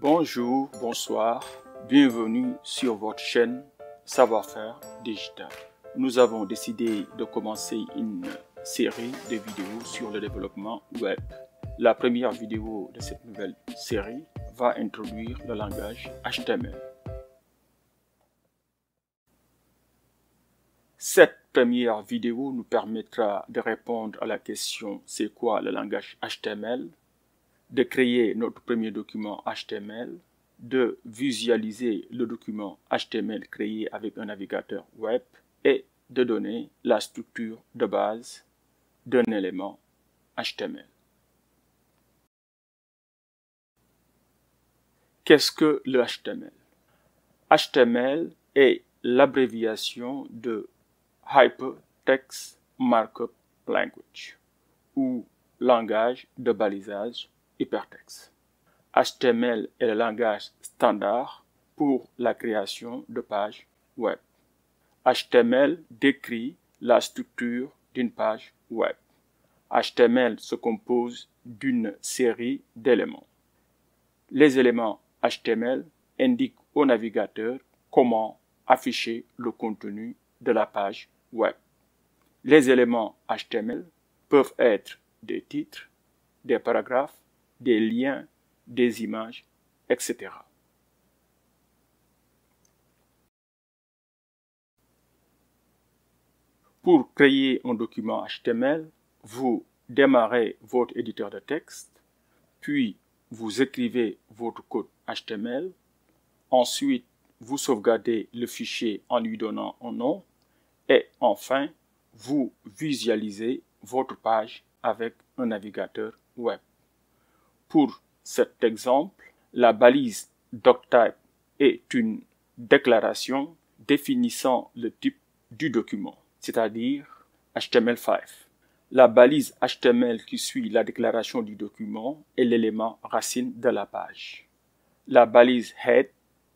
Bonjour, bonsoir, bienvenue sur votre chaîne Savoir-faire digital. Nous avons décidé de commencer une série de vidéos sur le développement web. La première vidéo de cette nouvelle série va introduire le langage HTML. Cette première vidéo nous permettra de répondre à la question « C'est quoi le langage HTML ?» de créer notre premier document HTML, de visualiser le document HTML créé avec un navigateur web et de donner la structure de base d'un élément HTML. Qu'est-ce que le HTML? HTML est l'abréviation de Hypertext Markup Language ou langage de balisage hypertexte. HTML est le langage standard pour la création de pages web. HTML décrit la structure d'une page web. HTML se compose d'une série d'éléments. Les éléments HTML indiquent au navigateur comment afficher le contenu de la page web. Les éléments HTML peuvent être des titres, des paragraphes, des liens, des images, etc. Pour créer un document HTML, vous démarrez votre éditeur de texte, puis vous écrivez votre code HTML, ensuite vous sauvegardez le fichier en lui donnant un nom, et enfin, vous visualisez votre page avec un navigateur web. Pour cet exemple, la balise doctype est une déclaration définissant le type du document, c'est-à-dire HTML5. La balise HTML qui suit la déclaration du document est l'élément racine de la page. La balise head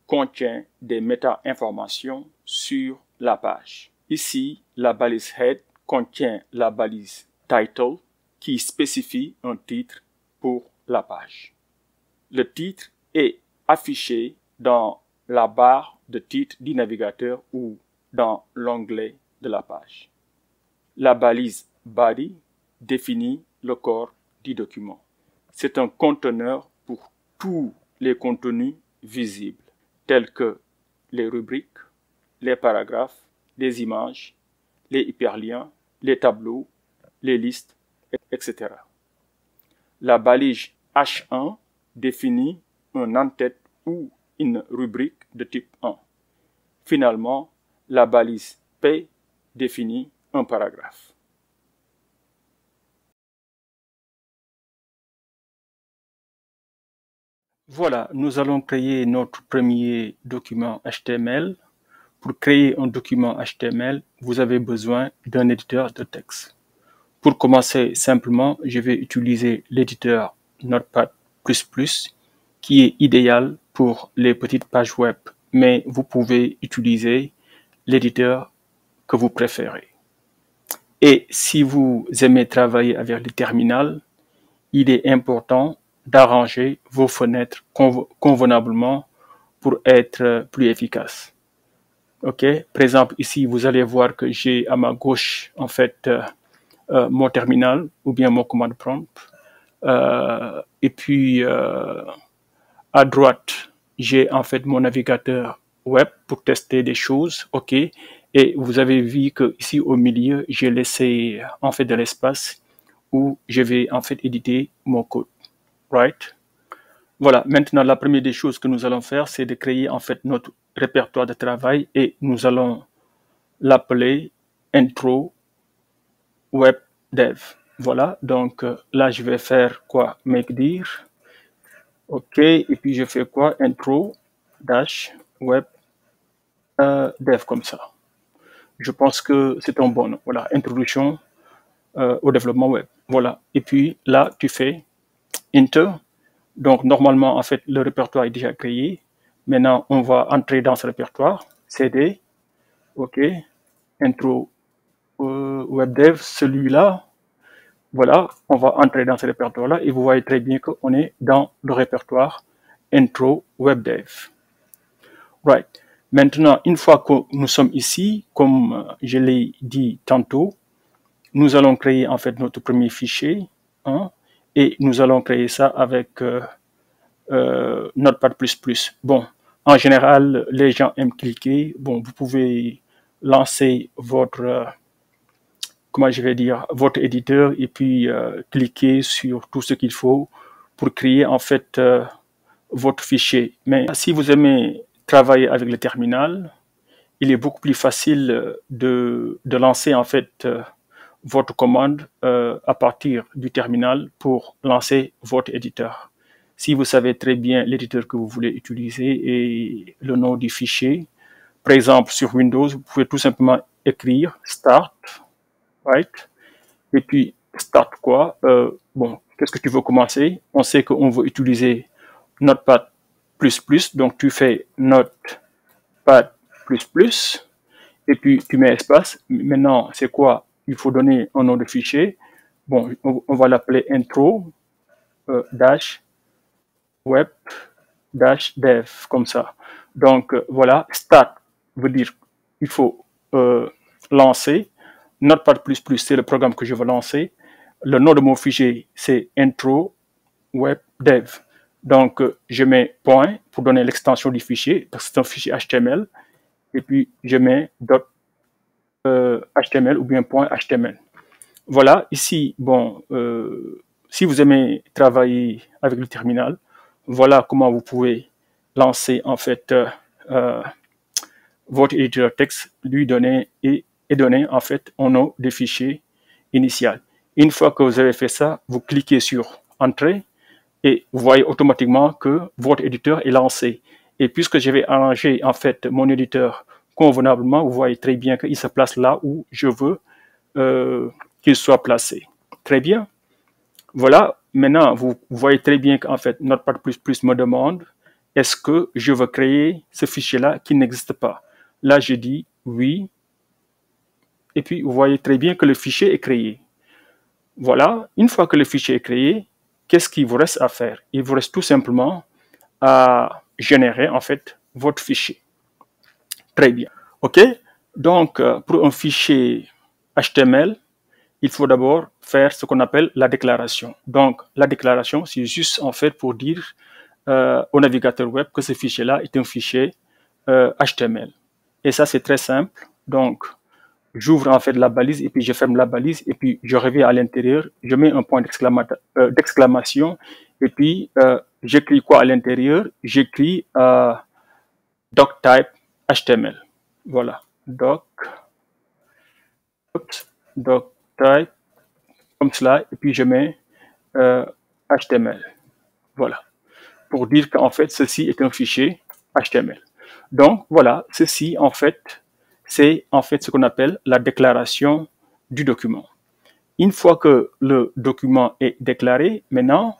contient des méta-informations sur la page. Ici, la balise head contient la balise title qui spécifie un titre pour la page. Le titre est affiché dans la barre de titre du navigateur ou dans l'onglet de la page. La balise body définit le corps du document. C'est un conteneur pour tous les contenus visibles, tels que les rubriques, les paragraphes, les images, les hyperliens, les tableaux, les listes, etc. La balise H1 définit un en-tête ou une rubrique de type 1. Finalement, la balise P définit un paragraphe. Voilà, nous allons créer notre premier document HTML. Pour créer un document HTML, vous avez besoin d'un éditeur de texte. Pour commencer simplement, je vais utiliser l'éditeur Notepad++, qui est idéal pour les petites pages web, mais vous pouvez utiliser l'éditeur que vous préférez. Et si vous aimez travailler avec le terminal, il est important d'arranger vos fenêtres convenablement pour être plus efficace. Ok, par exemple, ici, vous allez voir que j'ai à ma gauche, en fait, mon terminal ou bien mon command prompt. Et puis, à droite, j'ai en fait mon navigateur web pour tester des choses. OK. Et vous avez vu que ici au milieu, j'ai laissé en fait de l'espace où je vais en fait éditer mon code. Right? Voilà. Maintenant, la première des choses que nous allons faire, c'est de créer en fait notre répertoire de travail et nous allons l'appeler intro web dev. Voilà. Donc là, je vais faire quoi? Make dir. OK, et puis je fais quoi? Intro dash web dev comme ça. Je pense que c'est un bon nom. Voilà, introduction au développement web. Voilà, et puis là, tu fais enter. Donc normalement, en fait, le répertoire est déjà créé. Maintenant, on va entrer dans ce répertoire. CD, OK, intro web dev, celui-là. Voilà, on va entrer dans ce répertoire-là et vous voyez très bien qu'on est dans le répertoire intro webdev. Right. Maintenant, une fois que nous sommes ici, comme je l'ai dit tantôt, nous allons créer en fait notre premier fichier, hein, et nous allons créer ça avec Notepad++. Bon, en général, les gens aiment cliquer. Bon, vous pouvez lancer votre, comment je vais dire, votre éditeur et puis cliquer sur tout ce qu'il faut pour créer en fait votre fichier. Mais si vous aimez travailler avec le terminal, il est beaucoup plus facile de lancer en fait votre commande à partir du terminal pour lancer votre éditeur. Si vous savez très bien l'éditeur que vous voulez utiliser et le nom du fichier, par exemple sur Windows, vous pouvez tout simplement écrire start, right? Et puis start quoi? Bon, qu'est-ce que tu veux commencer? On sait qu'on veut utiliser Notepad++, donc tu fais Notepad++, et puis tu mets espace. Maintenant, c'est quoi? Il faut donner un nom de fichier. Bon, on va l'appeler intro dash web dash dev, comme ça. Donc, voilà, start veut dire il faut lancer. Notepad++, c'est le programme que je veux lancer. Le nom de mon fichier, c'est intro web dev. Donc, je mets point pour donner l'extension du fichier, parce que c'est un fichier HTML. Et puis, je mets .html ou bien .html. Voilà, ici, bon, si vous aimez travailler avec le terminal, voilà comment vous pouvez lancer en fait votre éditeur texte, lui donner et donner en fait un nom de fichier initial. Une fois que vous avez fait ça, vous cliquez sur Entrée et vous voyez automatiquement que votre éditeur est lancé. Et puisque je vais arranger en fait mon éditeur convenablement, vous voyez très bien qu'il se place là où je veux qu'il soit placé. Très bien. Voilà. Maintenant, vous voyez très bien qu'en fait, Notepad++ me demande est-ce que je veux créer ce fichier-là qui n'existe pas. Là, je dis oui. Et puis, vous voyez très bien que le fichier est créé. Voilà. Une fois que le fichier est créé, qu'est-ce qu'il vous reste à faire? Il vous reste tout simplement à générer en fait votre fichier. Très bien. OK? Donc, pour un fichier HTML, il faut d'abord faire ce qu'on appelle la déclaration. Donc, la déclaration, c'est juste en fait pour dire au navigateur web que ce fichier-là est un fichier HTML. Et ça, c'est très simple. Donc, j'ouvre en fait la balise et puis je ferme la balise et puis je reviens à l'intérieur, je mets un point d'exclamation et puis j'écris quoi à l'intérieur? J'écris doctype HTML. Voilà, doctype comme cela et puis je mets HTML. Voilà, pour dire qu'en fait ceci est un fichier HTML. Donc voilà, ceci en fait c'est en fait ce qu'on appelle la déclaration du document. Une fois que le document est déclaré, maintenant,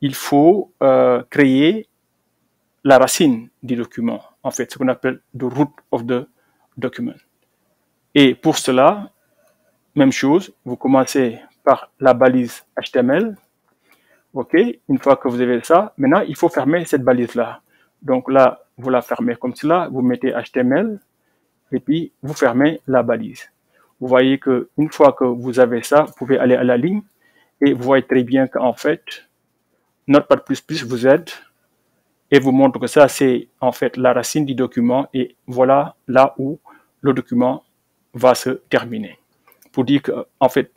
il faut créer la racine du document, en fait, ce qu'on appelle the root of the document. Et pour cela, même chose, vous commencez par la balise HTML. OK, une fois que vous avez ça, maintenant, il faut fermer cette balise-là. Donc là, vous la fermez comme cela, vous mettez HTML, et puis vous fermez la balise. Vous voyez que une fois que vous avez ça, vous pouvez aller à la ligne et vous voyez très bien qu'en fait, Notepad++ vous aide et vous montre que ça, c'est en fait la racine du document et voilà là où le document va se terminer. Pour dire qu'en fait,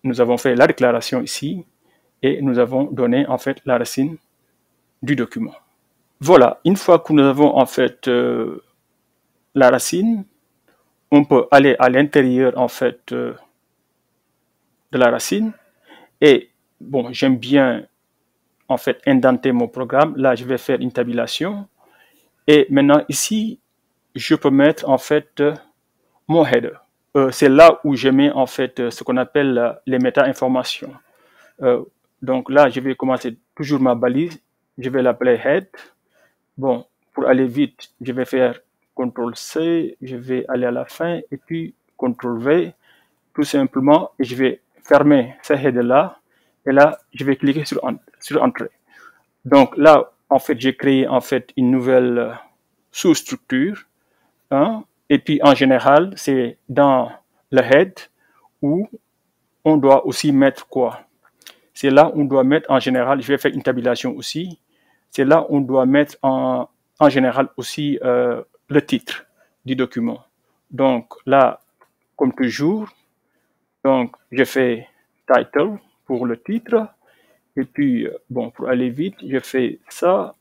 nous avons fait la déclaration ici et nous avons donné en fait la racine du document. Voilà, une fois que nous avons en fait la racine, on peut aller à l'intérieur en fait de la racine et bon, j'aime bien en fait indenter mon programme. Là, je vais faire une tabulation et maintenant ici, je peux mettre en fait mon header. C'est là où je mets en fait ce qu'on appelle les méta-informations. Donc là, je vais commencer toujours ma balise. Je vais l'appeler head. Bon, pour aller vite, je vais faire CTRL-C, je vais aller à la fin et puis CTRL-V, tout simplement, et je vais fermer ce header-là, et là, je vais cliquer sur Entrée. Donc là, en fait, j'ai créé en fait une nouvelle sous-structure. Hein, et puis, en général, c'est dans le head où on doit aussi mettre quoi? C'est là où on doit mettre en général, je vais faire une tabulation aussi, c'est là où on doit mettre en général aussi le titre du document. Donc là, comme toujours, donc je fais title pour le titre, et puis, bon, pour aller vite, je fais ça,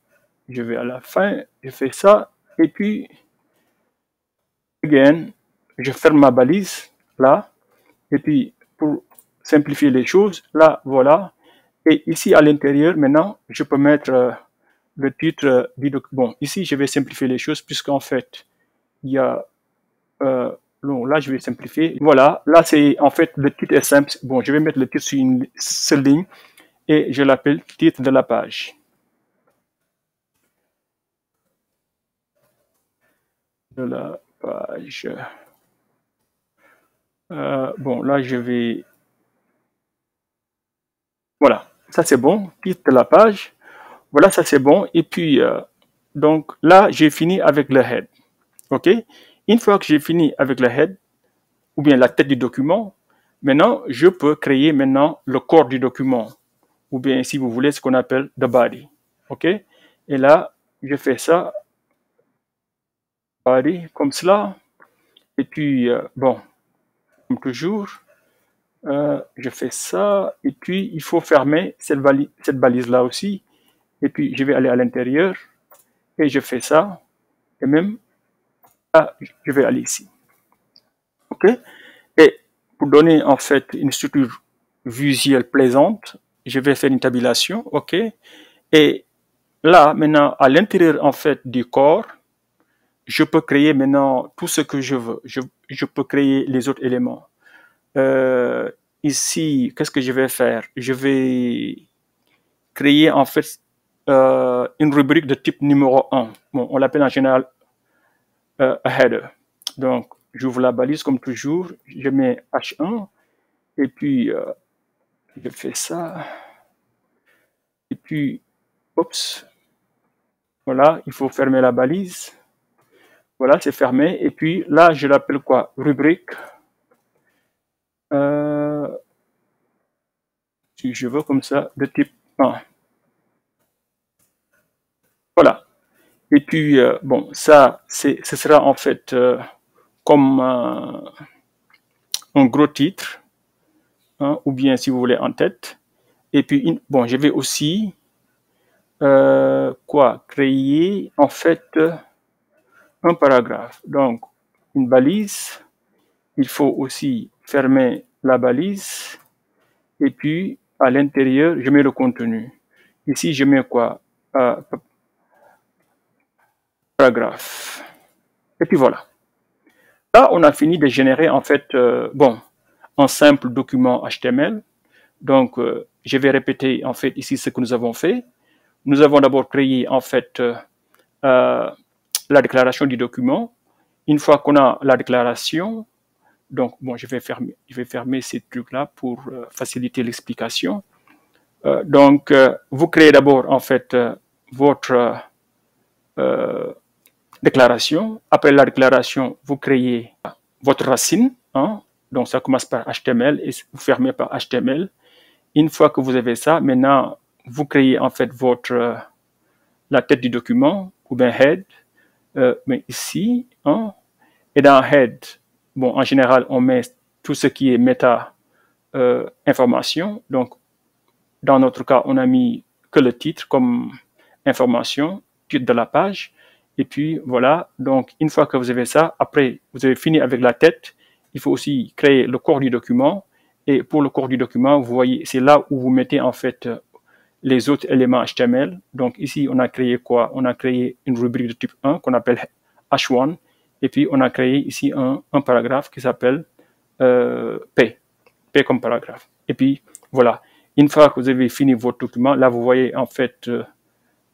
je vais à la fin, je fais ça, et puis, again, je ferme ma balise, là, et puis, pour simplifier les choses, là, voilà. Et ici, à l'intérieur, maintenant, je peux mettre le titre du document. Bon, ici, je vais simplifier les choses, puisqu'en fait, il y a... non, là, je vais simplifier. Voilà, là, c'est en fait, le titre est simple. Bon, je vais mettre le titre sur une seule ligne, et je l'appelle titre de la page. De la page. Bon, là, je vais... Voilà, ça c'est bon, titre de la page. Voilà, ça c'est bon. Et puis, donc là, j'ai fini avec le head. OK? Une fois que j'ai fini avec le head, ou bien la tête du document, maintenant, je peux créer maintenant le corps du document. Ou bien, si vous voulez, ce qu'on appelle the body. OK? Et là, je fais ça, body, comme cela. Et puis, bon, comme toujours, je fais ça. Et puis, il faut fermer cette balise-là aussi. Et puis, je vais aller à l'intérieur. Et je fais ça. Et même, là, je vais aller ici. OK? Et pour donner, en fait, une structure visuelle plaisante, je vais faire une tabulation. OK? Et là, maintenant, à l'intérieur, en fait, du corps, je peux créer maintenant tout ce que je veux. Je peux créer les autres éléments. Ici, qu'est-ce que je vais faire? Je vais créer en fait une rubrique de type numéro 1. Bon, on l'appelle en général a header. Donc, j'ouvre la balise comme toujours, je mets H1 et puis je fais ça. Et puis, oups, voilà, il faut fermer la balise. Voilà, c'est fermé. Et puis là, je l'appelle quoi? Rubrique. Si je veux comme ça, de type 1. Voilà. Et puis, bon, ça, ce sera en fait comme un gros titre, hein, ou bien si vous voulez en tête. Et puis, bon, je vais aussi créer en fait un paragraphe. Donc, une balise, il faut aussi fermer la balise. Et puis, à l'intérieur, je mets le contenu. Ici, je mets quoi? Paragraphe. Et puis voilà. Là, on a fini de générer en fait, bon, un simple document HTML. Donc, je vais répéter en fait ici ce que nous avons fait. Nous avons d'abord créé en fait la déclaration du document. Une fois qu'on a la déclaration, donc bon, je vais fermer ces trucs-là pour faciliter l'explication. Donc, vous créez d'abord en fait votre déclaration. Après la déclaration, vous créez votre racine. Hein? Donc, ça commence par HTML et vous fermez par HTML. Une fois que vous avez ça, maintenant, vous créez en fait la tête du document ou bien head. Mais ici, hein, et dans head, bon, en général, on met tout ce qui est méta information. Donc, dans notre cas, on a mis que le titre comme information, titre de la page. Et puis, voilà. Donc, une fois que vous avez ça, après, vous avez fini avec la tête, il faut aussi créer le corps du document. Et pour le corps du document, vous voyez, c'est là où vous mettez en fait les autres éléments HTML. Donc ici, on a créé quoi? On a créé une rubrique de type 1 qu'on appelle H1. Et puis, on a créé ici un paragraphe qui s'appelle P. P comme paragraphe. Et puis, voilà. Une fois que vous avez fini votre document, là, vous voyez en fait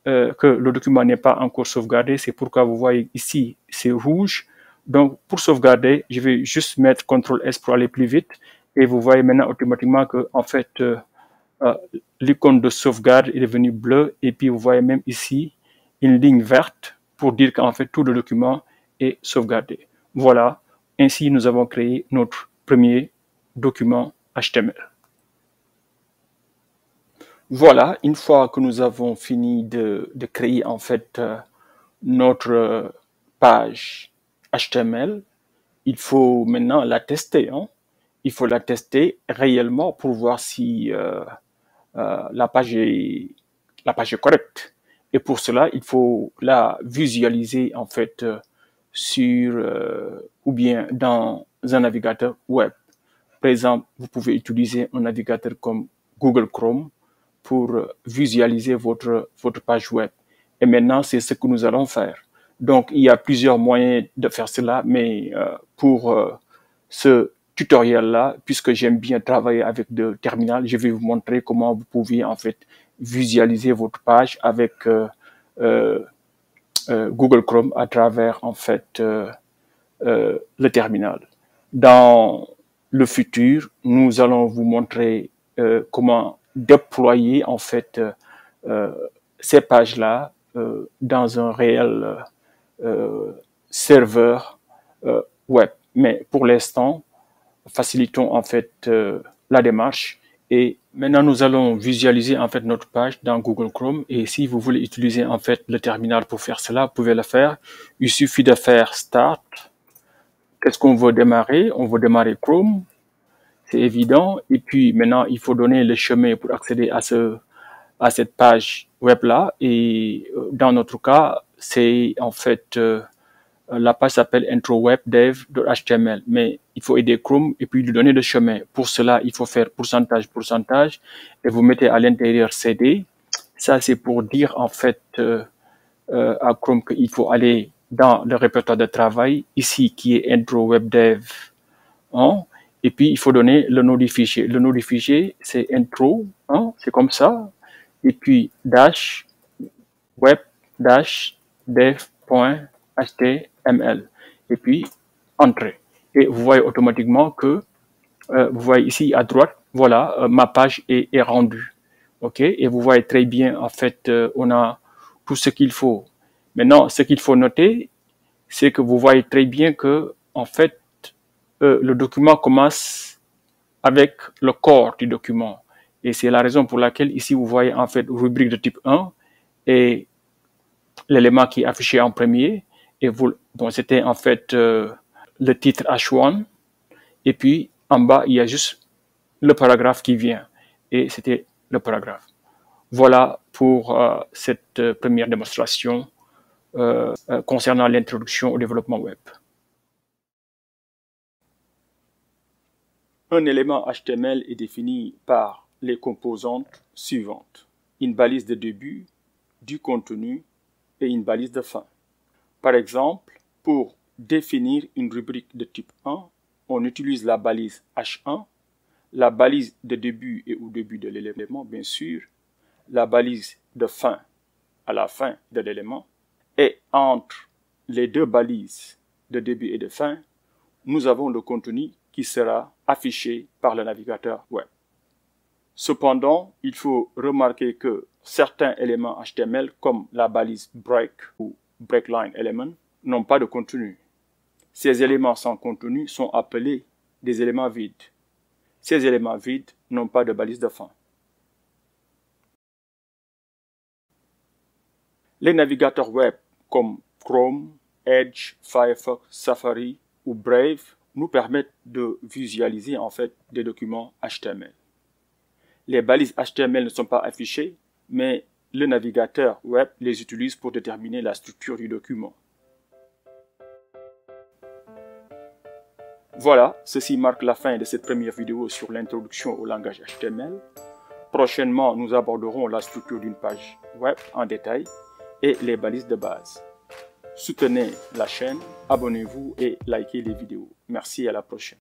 que le document n'est pas encore sauvegardé. C'est pourquoi vous voyez ici, c'est rouge. Donc, pour sauvegarder, je vais juste mettre CTRL S pour aller plus vite. Et vous voyez maintenant automatiquement que, en fait, euh, l'icône de sauvegarde est devenue bleue et puis vous voyez même ici une ligne verte pour dire qu'en fait tout le document est sauvegardé. Voilà, ainsi nous avons créé notre premier document HTML. Voilà, une fois que nous avons fini de créer en fait notre page HTML, il faut maintenant la tester. Hein. Il faut la tester réellement pour voir si la page est correcte. Et pour cela, il faut la visualiser en fait sur ou bien dans un navigateur web. Par exemple, vous pouvez utiliser un navigateur comme Google Chrome pour visualiser votre page web. Et maintenant, c'est ce que nous allons faire. Donc, il y a plusieurs moyens de faire cela, mais pour ce tutoriel-là, puisque j'aime bien travailler avec de terminal, je vais vous montrer comment vous pouvez en fait visualiser votre page avec Google Chrome à travers en fait le terminal. Dans le futur, nous allons vous montrer comment déployer en fait ces pages-là dans un réel serveur web. Mais pour l'instant, facilitons en fait la démarche et maintenant nous allons visualiser en fait notre page dans Google Chrome et si vous voulez utiliser en fait le terminal pour faire cela, vous pouvez le faire. Il suffit de faire Start. Qu'est-ce qu'on veut démarrer? On veut démarrer Chrome, c'est évident. Et puis maintenant, il faut donner le chemin pour accéder à cette page web-là. Et dans notre cas, c'est en fait, la page s'appelle introwebdev.html. Mais il faut aider Chrome et puis lui donner le chemin. Pour cela, il faut faire pourcentage et vous mettez à l'intérieur CD. Ça, c'est pour dire en fait à Chrome qu'il faut aller dans le répertoire de travail, ici qui est intro webdev, hein, et puis il faut donner le nom du fichier. Le nom du fichier, c'est intro, hein, c'est comme ça, et puis dash web dash dev.html, et puis entrée. Et vous voyez automatiquement que, vous voyez ici à droite, voilà, ma page est rendue. OK, et vous voyez très bien, en fait, on a tout ce qu'il faut. Maintenant, ce qu'il faut noter, c'est que vous voyez très bien que, en fait, le document commence avec le corps du document. Et c'est la raison pour laquelle ici, vous voyez en fait rubrique de type 1 et l'élément qui est affiché en premier. Et vous, bon, c'était en fait le titre H1. Et puis, en bas, il y a juste le paragraphe qui vient. Et c'était le paragraphe. Voilà pour cette première démonstration concernant l'introduction au développement web. Un élément HTML est défini par les composantes suivantes. Une balise de début, du contenu et une balise de fin. Par exemple, pour définir une rubrique de type 1, on utilise la balise H1, la balise de début et au début de l'élément, bien sûr, la balise de fin à la fin de l'élément, et entre les deux balises de début et de fin, nous avons le contenu qui sera affiché par le navigateur web. Cependant, il faut remarquer que certains éléments HTML, comme la balise break ou breakline element, n'ont pas de contenu. Ces éléments sans contenu sont appelés des éléments vides. Ces éléments vides n'ont pas de balise de fin. Les navigateurs web comme Chrome, Edge, Firefox, Safari ou Brave nous permettent de visualiser en fait des documents HTML. Les balises HTML ne sont pas affichées, mais le navigateur web les utilise pour déterminer la structure du document. Voilà, ceci marque la fin de cette première vidéo sur l'introduction au langage HTML. Prochainement, nous aborderons la structure d'une page web en détail et les balises de base. Soutenez la chaîne, abonnez-vous et likez les vidéos. Merci, à la prochaine.